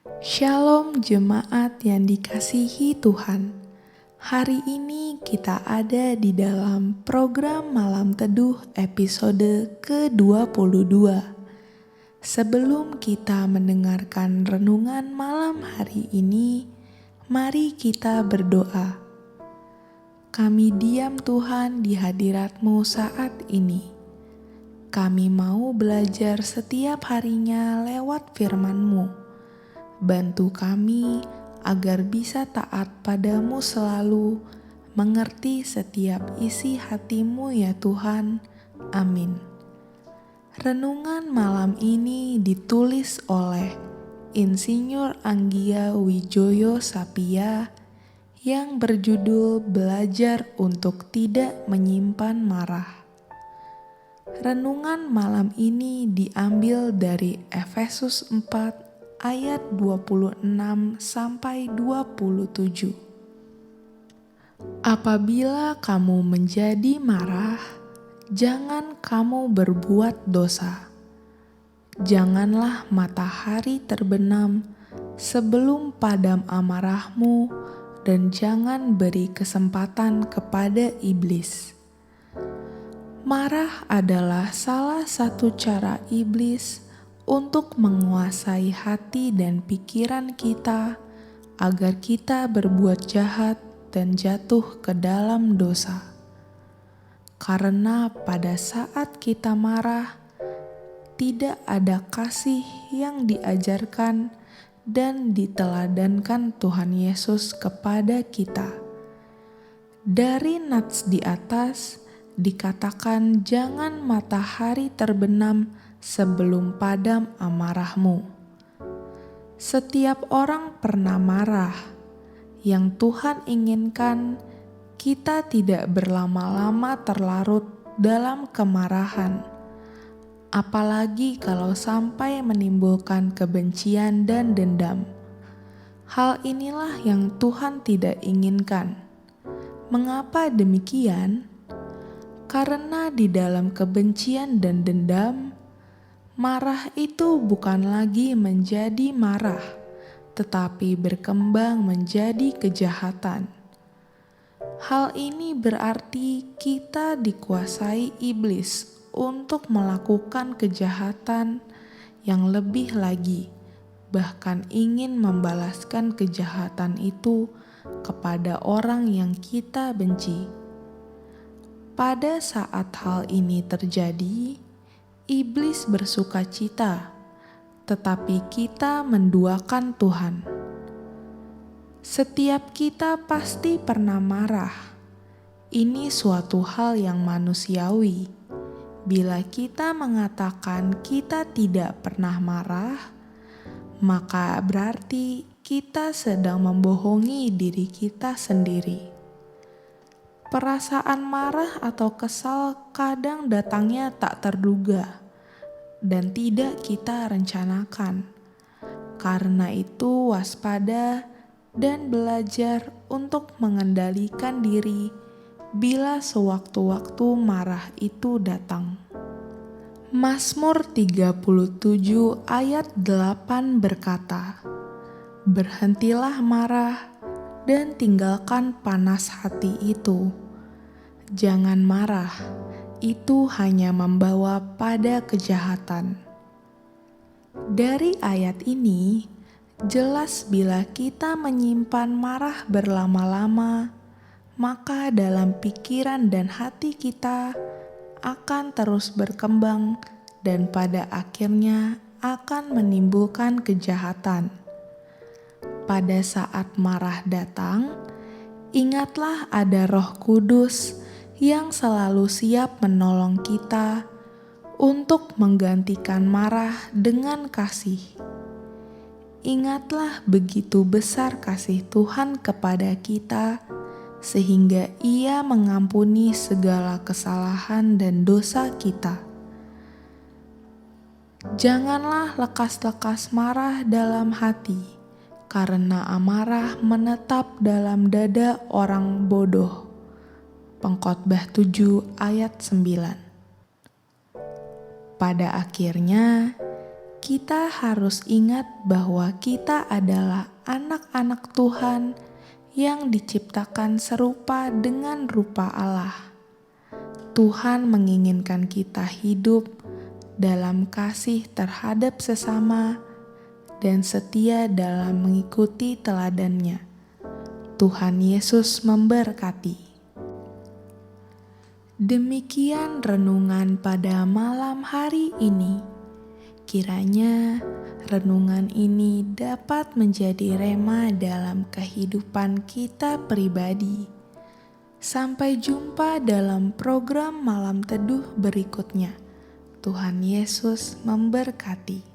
Shalom jemaat yang dikasihi Tuhan. Hari ini kita ada di dalam program Malam Teduh episode ke-22. Sebelum kita mendengarkan renungan malam hari ini, mari kita berdoa. Kami diam Tuhan di hadirat-Mu saat ini. Kami mau belajar setiap harinya lewat firman-Mu. Bantu kami agar bisa taat padamu selalu, mengerti setiap isi hati-Mu ya Tuhan. Amin. Renungan malam ini ditulis oleh Insinyur Anggia Wijoyo Sapia yang berjudul Belajar untuk Tidak Menyimpan Marah. Renungan malam ini diambil dari Efesus 4 ayat 26 sampai 27. Apabila kamu menjadi marah, jangan kamu berbuat dosa. Janganlah matahari terbenam sebelum padam amarahmu, dan jangan beri kesempatan kepada iblis. Marah adalah salah satu cara iblis untuk menguasai hati dan pikiran kita agar kita berbuat jahat dan jatuh ke dalam dosa. Karena pada saat kita marah, tidak ada kasih yang diajarkan dan diteladankan Tuhan Yesus kepada kita. Dari nats di atas dikatakan jangan matahari terbenam sebelum padam amarahmu. Setiap orang pernah marah. Yang Tuhan inginkan kita tidak berlama-lama terlarut dalam kemarahan, apalagi kalau sampai menimbulkan kebencian dan dendam. Hal inilah yang Tuhan tidak inginkan. Mengapa demikian? Karena di dalam kebencian dan dendam, marah itu bukan lagi menjadi marah, tetapi berkembang menjadi kejahatan. Hal ini berarti kita dikuasai iblis untuk melakukan kejahatan yang lebih lagi, bahkan ingin membalaskan kejahatan itu kepada orang yang kita benci. Pada saat hal ini terjadi, iblis bersuka cita, tetapi kita menduakan Tuhan. Setiap kita pasti pernah marah. Ini suatu hal yang manusiawi. Bila kita mengatakan kita tidak pernah marah, maka berarti kita sedang membohongi diri kita sendiri. Perasaan marah atau kesal kadang datangnya tak terduga dan tidak kita rencanakan. Karena itu waspada dan belajar untuk mengendalikan diri bila sewaktu-waktu marah itu datang. Mazmur 37 ayat 8 berkata, "Berhentilah marah dan tinggalkan panas hati itu. Jangan marah, itu hanya membawa pada kejahatan." Dari ayat ini, jelas bila kita menyimpan marah berlama-lama, maka dalam pikiran dan hati kita akan terus berkembang dan pada akhirnya akan menimbulkan kejahatan. Pada saat marah datang, ingatlah ada Roh Kudus yang selalu siap menolong kita untuk menggantikan marah dengan kasih. Ingatlah begitu besar kasih Tuhan kepada kita, sehingga Ia mengampuni segala kesalahan dan dosa kita. Janganlah lekas-lekas marah dalam hati, karena amarah menetap dalam dada orang bodoh. Pengkhotbah 7 ayat 9. Pada akhirnya, kita harus ingat bahwa kita adalah anak-anak Tuhan yang diciptakan serupa dengan rupa Allah. Tuhan menginginkan kita hidup dalam kasih terhadap sesama dan setia dalam mengikuti teladannya. Tuhan Yesus memberkati. Demikian renungan pada malam hari ini. Kiranya renungan ini dapat menjadi rema dalam kehidupan kita pribadi. Sampai jumpa dalam program Malam Teduh berikutnya. Tuhan Yesus memberkati.